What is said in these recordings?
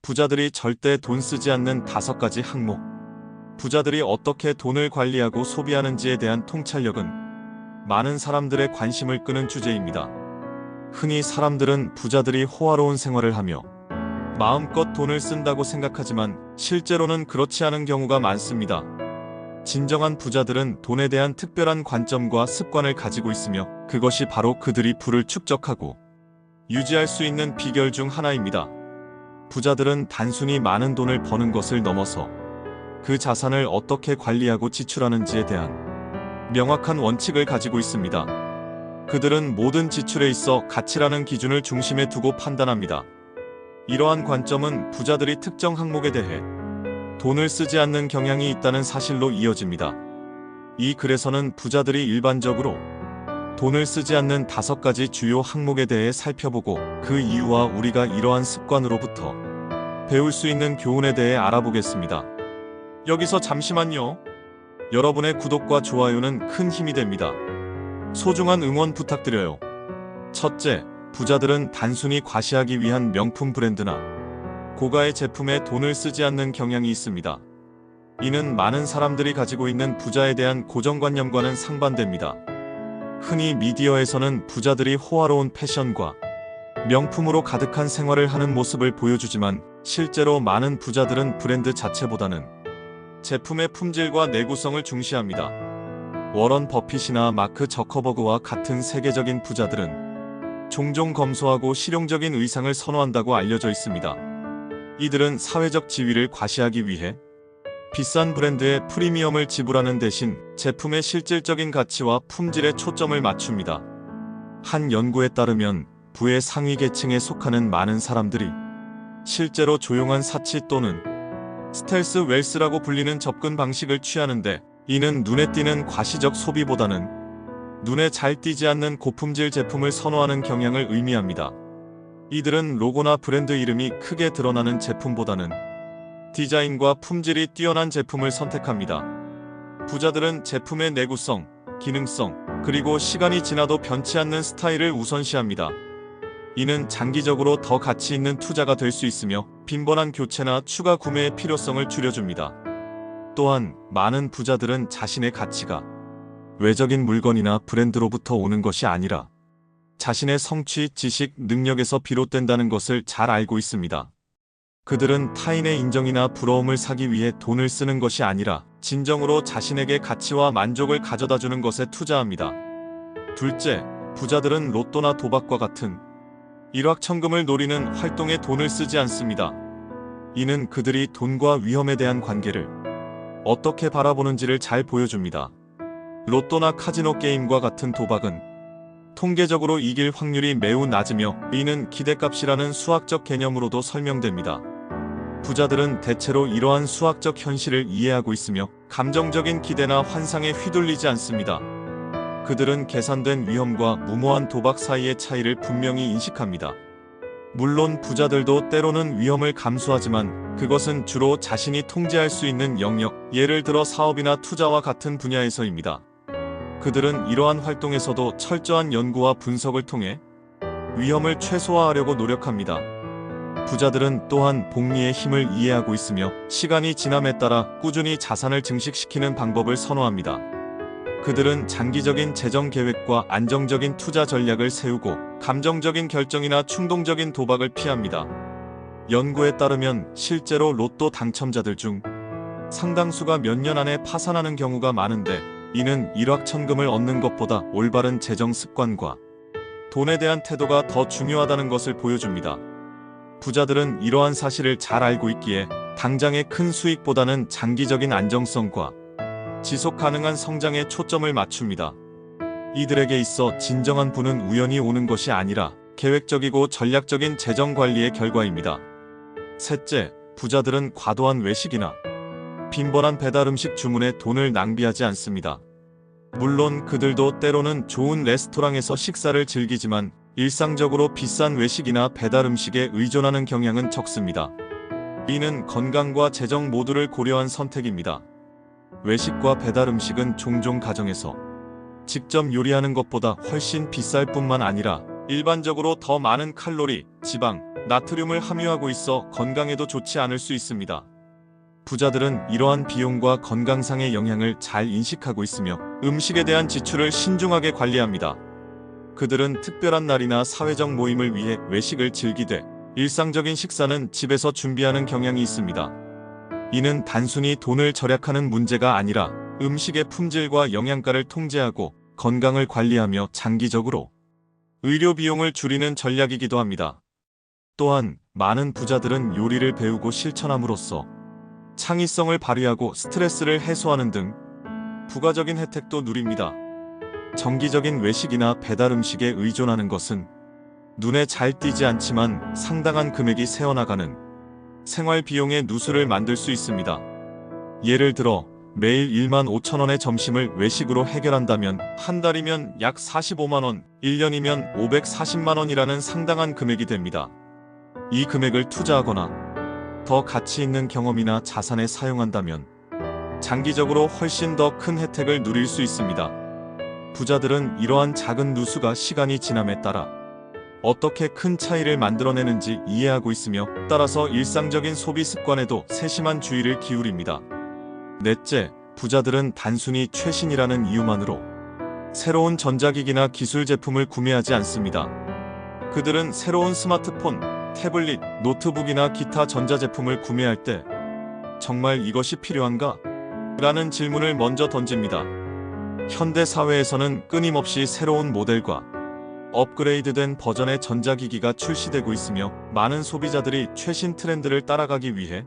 부자들이 절대 돈 쓰지 않는 5가지 항목. 부자들이 어떻게 돈을 관리하고 소비하는지에 대한 통찰력은 많은 사람들의 관심을 끄는 주제입니다. 흔히 사람들은 부자들이 호화로운 생활을 하며 마음껏 돈을 쓴다고 생각하지만 실제로는 그렇지 않은 경우가 많습니다. 진정한 부자들은 돈에 대한 특별한 관점과 습관을 가지고 있으며 그것이 바로 그들이 부를 축적하고 유지할 수 있는 비결 중 하나입니다. 부자들은 단순히 많은 돈을 버는 것을 넘어서 그 자산을 어떻게 관리하고 지출하는지에 대한 명확한 원칙을 가지고 있습니다. 그들은 모든 지출에 있어 가치라는 기준을 중심에 두고 판단합니다. 이러한 관점은 부자들이 특정 항목에 대해 돈을 쓰지 않는 경향이 있다는 사실로 이어집니다. 이 글에서는 부자들이 일반적으로 돈을 쓰지 않는 5가지 주요 항목에 대해 살펴보고 그 이유와 우리가 이러한 습관으로부터 배울 수 있는 교훈에 대해 알아보겠습니다. 여기서 잠시만요. 여러분의 구독과 좋아요는 큰 힘이 됩니다. 소중한 응원 부탁드려요. 첫째, 부자들은 단순히 과시하기 위한 명품 브랜드나 고가의 제품에 돈을 쓰지 않는 경향이 있습니다. 이는 많은 사람들이 가지고 있는 부자에 대한 고정관념과는 상반됩니다. 흔히 미디어에서는 부자들이 호화로운 패션과 명품으로 가득한 생활을 하는 모습을 보여주지만 실제로 많은 부자들은 브랜드 자체보다는 제품의 품질과 내구성을 중시합니다. 워런 버핏이나 마크 저커버그와 같은 세계적인 부자들은 종종 검소하고 실용적인 의상을 선호한다고 알려져 있습니다. 이들은 사회적 지위를 과시하기 위해 비싼 브랜드에 프리미엄을 지불하는 대신 제품의 실질적인 가치와 품질에 초점을 맞춥니다. 한 연구에 따르면 부의 상위 계층에 속하는 많은 사람들이 실제로 조용한 사치 또는 스텔스 웰스라고 불리는 접근 방식을 취하는데, 이는 눈에 띄는 과시적 소비보다는 눈에 잘 띄지 않는 고품질 제품을 선호하는 경향을 의미합니다. 이들은 로고나 브랜드 이름이 크게 드러나는 제품보다는 디자인과 품질이 뛰어난 제품을 선택합니다. 부자들은 제품의 내구성, 기능성, 그리고 시간이 지나도 변치 않는 스타일을 우선시합니다. 이는 장기적으로 더 가치 있는 투자가 될 수 있으며 빈번한 교체나 추가 구매의 필요성을 줄여줍니다. 또한 많은 부자들은 자신의 가치가 외적인 물건이나 브랜드로부터 오는 것이 아니라 자신의 성취, 지식, 능력에서 비롯된다는 것을 잘 알고 있습니다. 그들은 타인의 인정이나 부러움을 사기 위해 돈을 쓰는 것이 아니라 진정으로 자신에게 가치와 만족을 가져다주는 것에 투자합니다. 둘째, 부자들은 로또나 도박과 같은 일확천금을 노리는 활동에 돈을 쓰지 않습니다. 이는 그들이 돈과 위험에 대한 관계를 어떻게 바라보는지를 잘 보여줍니다. 로또나 카지노 게임과 같은 도박은 통계적으로 이길 확률이 매우 낮으며 이는 기대값이라는 수학적 개념으로도 설명됩니다. 부자들은 대체로 이러한 수학적 현실을 이해하고 있으며 감정적인 기대나 환상에 휘둘리지 않습니다. 그들은 계산된 위험과 무모한 도박 사이의 차이를 분명히 인식합니다. 물론 부자들도 때로는 위험을 감수하지만 그것은 주로 자신이 통제할 수 있는 영역, 예를 들어 사업이나 투자와 같은 분야에서입니다. 그들은 이러한 활동에서도 철저한 연구와 분석을 통해 위험을 최소화하려고 노력합니다. 부자들은 또한 복리의 힘을 이해하고 있으며 시간이 지남에 따라 꾸준히 자산을 증식시키는 방법을 선호합니다. 그들은 장기적인 재정 계획과 안정적인 투자 전략을 세우고 감정적인 결정이나 충동적인 도박을 피합니다. 연구에 따르면 실제로 로또 당첨자들 중 상당수가 몇 년 안에 파산하는 경우가 많은데, 이는 일확천금을 얻는 것보다 올바른 재정 습관과 돈에 대한 태도가 더 중요하다는 것을 보여줍니다. 부자들은 이러한 사실을 잘 알고 있기에 당장의 큰 수익보다는 장기적인 안정성과 지속 가능한 성장에 초점을 맞춥니다. 이들에게 있어 진정한 부는 우연히 오는 것이 아니라 계획적이고 전략적인 재정 관리의 결과입니다. 셋째, 부자들은 과도한 외식이나 빈번한 배달 음식 주문에 돈을 낭비하지 않습니다. 물론 그들도 때로는 좋은 레스토랑에서 식사를 즐기지만 일상적으로 비싼 외식이나 배달 음식에 의존하는 경향은 적습니다. 이는 건강과 재정 모두를 고려한 선택입니다. 외식과 배달 음식은 종종 가정에서 직접 요리하는 것보다 훨씬 비쌀 뿐만 아니라 일반적으로 더 많은 칼로리, 지방, 나트륨을 함유하고 있어 건강에도 좋지 않을 수 있습니다. 부자들은 이러한 비용과 건강상의 영향을 잘 인식하고 있으며 음식에 대한 지출을 신중하게 관리합니다. 그들은 특별한 날이나 사회적 모임을 위해 외식을 즐기되 일상적인 식사는 집에서 준비하는 경향이 있습니다. 이는 단순히 돈을 절약하는 문제가 아니라 음식의 품질과 영양가를 통제하고 건강을 관리하며 장기적으로 의료 비용을 줄이는 전략이기도 합니다. 또한 많은 부자들은 요리를 배우고 실천함으로써 창의성을 발휘하고 스트레스를 해소하는 등 부가적인 혜택도 누립니다. 정기적인 외식이나 배달 음식에 의존하는 것은 눈에 잘 띄지 않지만 상당한 금액이 새어나가는 생활 비용의 누수를 만들 수 있습니다. 예를 들어 매일 15,000원의 점심을 외식으로 해결한다면 한 달이면 약 45만원, 1년이면 540만원이라는 상당한 금액이 됩니다. 이 금액을 투자하거나 더 가치 있는 경험이나 자산에 사용한다면 장기적으로 훨씬 더 큰 혜택을 누릴 수 있습니다. 부자들은 이러한 작은 누수가 시간이 지남에 따라 어떻게 큰 차이를 만들어내는지 이해하고 있으며 따라서 일상적인 소비 습관에도 세심한 주의를 기울입니다. 넷째, 부자들은 단순히 최신이라는 이유만으로 새로운 전자기기나 기술 제품을 구매하지 않습니다. 그들은 새로운 스마트폰, 태블릿, 노트북이나 기타 전자제품을 구매할 때 정말 이것이 필요한가? 라는 질문을 먼저 던집니다. 현대 사회에서는 끊임없이 새로운 모델과 업그레이드된 버전의 전자기기가 출시되고 있으며 많은 소비자들이 최신 트렌드를 따라가기 위해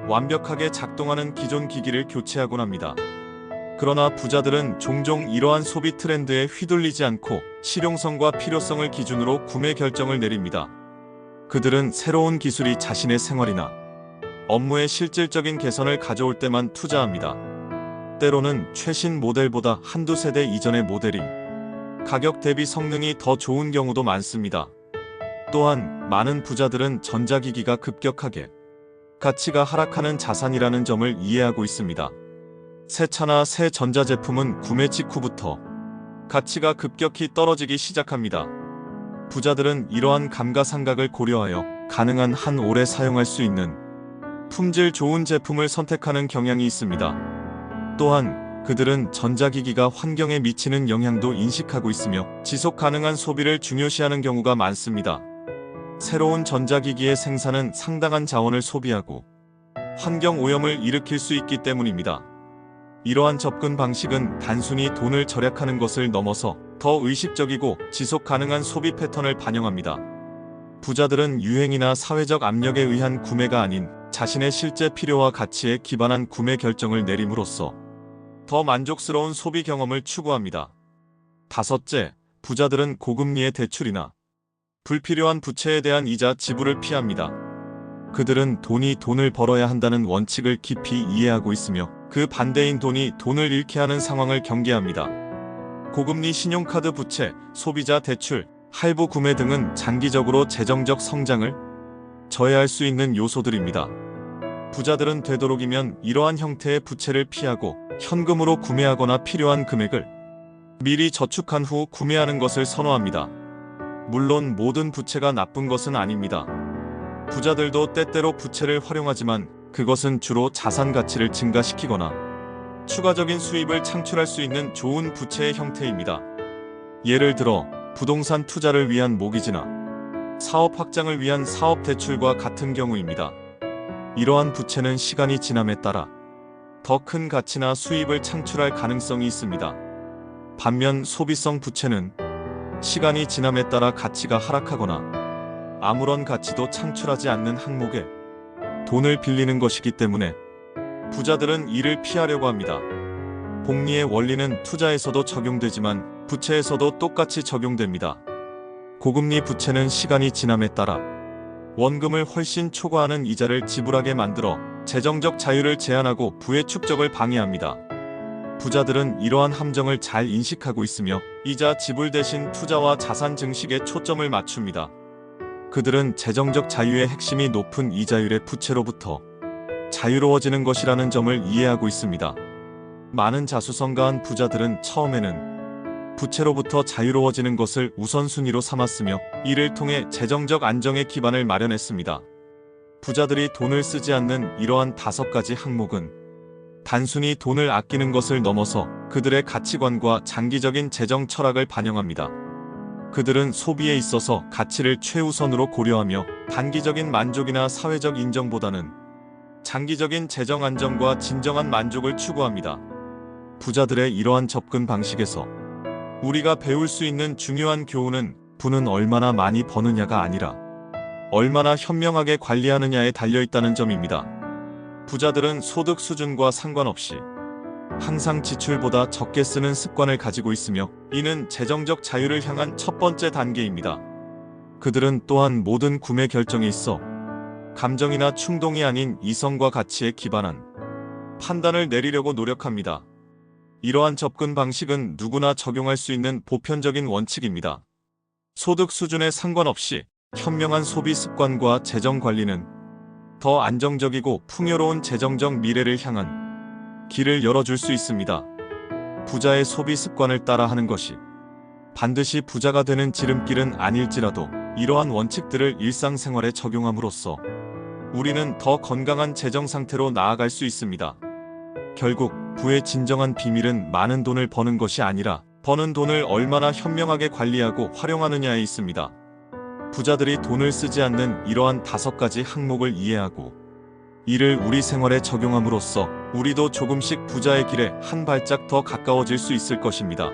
완벽하게 작동하는 기존 기기를 교체하곤 합니다. 그러나 부자들은 종종 이러한 소비 트렌드에 휘둘리지 않고 실용성과 필요성을 기준으로 구매 결정을 내립니다. 그들은 새로운 기술이 자신의 생활이나 업무에 실질적인 개선을 가져올 때만 투자합니다. 때로는 최신 모델보다 한두 세대 이전의 모델이 가격 대비 성능이 더 좋은 경우도 많습니다. 또한 많은 부자들은 전자기기가 급격하게 가치가 하락하는 자산이라는 점을 이해하고 있습니다. 새 차나 새 전자제품은 구매 직후부터 가치가 급격히 떨어지기 시작합니다. 부자들은 이러한 감가상각을 고려하여 가능한 한 오래 사용할 수 있는 품질 좋은 제품을 선택하는 경향이 있습니다. 또한 그들은 전자기기가 환경에 미치는 영향도 인식하고 있으며 지속 가능한 소비를 중요시하는 경우가 많습니다. 새로운 전자기기의 생산은 상당한 자원을 소비하고 환경 오염을 일으킬 수 있기 때문입니다. 이러한 접근 방식은 단순히 돈을 절약하는 것을 넘어서 더 의식적이고 지속 가능한 소비 패턴을 반영합니다. 부자들은 유행이나 사회적 압력에 의한 구매가 아닌 자신의 실제 필요와 가치에 기반한 구매 결정을 내림으로써 더 만족스러운 소비 경험을 추구합니다. 다섯째, 부자들은 고금리의 대출이나 불필요한 부채에 대한 이자 지불을 피합니다. 그들은 돈이 돈을 벌어야 한다는 원칙을 깊이 이해하고 있으며 그 반대인 돈이 돈을 잃게 하는 상황을 경계합니다. 고금리 신용카드 부채, 소비자 대출, 할부 구매 등은 장기적으로 재정적 성장을 저해할 수 있는 요소들입니다. 부자들은 되도록이면 이러한 형태의 부채를 피하고 현금으로 구매하거나 필요한 금액을 미리 저축한 후 구매하는 것을 선호합니다. 물론 모든 부채가 나쁜 것은 아닙니다. 부자들도 때때로 부채를 활용하지만 그것은 주로 자산 가치를 증가시키거나 추가적인 수입을 창출할 수 있는 좋은 부채의 형태입니다. 예를 들어 부동산 투자를 위한 모기지나 사업 확장을 위한 사업 대출과 같은 경우입니다. 이러한 부채는 시간이 지남에 따라 더 큰 가치나 수입을 창출할 가능성이 있습니다. 반면 소비성 부채는 시간이 지남에 따라 가치가 하락하거나 아무런 가치도 창출하지 않는 항목에 돈을 빌리는 것이기 때문에 부자들은 이를 피하려고 합니다. 복리의 원리는 투자에서도 적용되지만 부채에서도 똑같이 적용됩니다. 고금리 부채는 시간이 지남에 따라 원금을 훨씬 초과하는 이자를 지불하게 만들어 재정적 자유를 제한하고 부의 축적을 방해합니다. 부자들은 이러한 함정을 잘 인식하고 있으며 이자 지불 대신 투자와 자산 증식에 초점을 맞춥니다. 그들은 재정적 자유의 핵심이 높은 이자율의 부채로부터 자유로워지는 것이라는 점을 이해하고 있습니다. 많은 자수성가한 부자들은 처음에는 부채로부터 자유로워지는 것을 우선순위로 삼았으며 이를 통해 재정적 안정의 기반을 마련했습니다. 부자들이 돈을 쓰지 않는 이러한 5가지 항목은 단순히 돈을 아끼는 것을 넘어서 그들의 가치관과 장기적인 재정 철학을 반영합니다. 그들은 소비에 있어서 가치를 최우선으로 고려하며 단기적인 만족이나 사회적 인정보다는 장기적인 재정 안정과 진정한 만족을 추구합니다. 부자들의 이러한 접근 방식에서 우리가 배울 수 있는 중요한 교훈은 부는 얼마나 많이 버느냐가 아니라 얼마나 현명하게 관리하느냐에 달려있다는 점입니다. 부자들은 소득 수준과 상관없이 항상 지출보다 적게 쓰는 습관을 가지고 있으며 이는 재정적 자유를 향한 첫 번째 단계입니다. 그들은 또한 모든 구매 결정에 있어 감정이나 충동이 아닌 이성과 가치에 기반한 판단을 내리려고 노력합니다. 이러한 접근 방식은 누구나 적용할 수 있는 보편적인 원칙입니다. 소득 수준에 상관없이 현명한 소비 습관과 재정 관리는 더 안정적이고 풍요로운 재정적 미래를 향한 길을 열어줄 수 있습니다. 부자의 소비 습관을 따라하는 것이 반드시 부자가 되는 지름길은 아닐지라도 이러한 원칙들을 일상생활에 적용함으로써 우리는 더 건강한 재정 상태로 나아갈 수 있습니다. 결국 부의 진정한 비밀은 많은 돈을 버는 것이 아니라 버는 돈을 얼마나 현명하게 관리하고 활용하느냐에 있습니다. 부자들이 돈을 쓰지 않는 이러한 5가지 항목을 이해하고 이를 우리 생활에 적용함으로써 우리도 조금씩 부자의 길에 한 발짝 더 가까워질 수 있을 것입니다.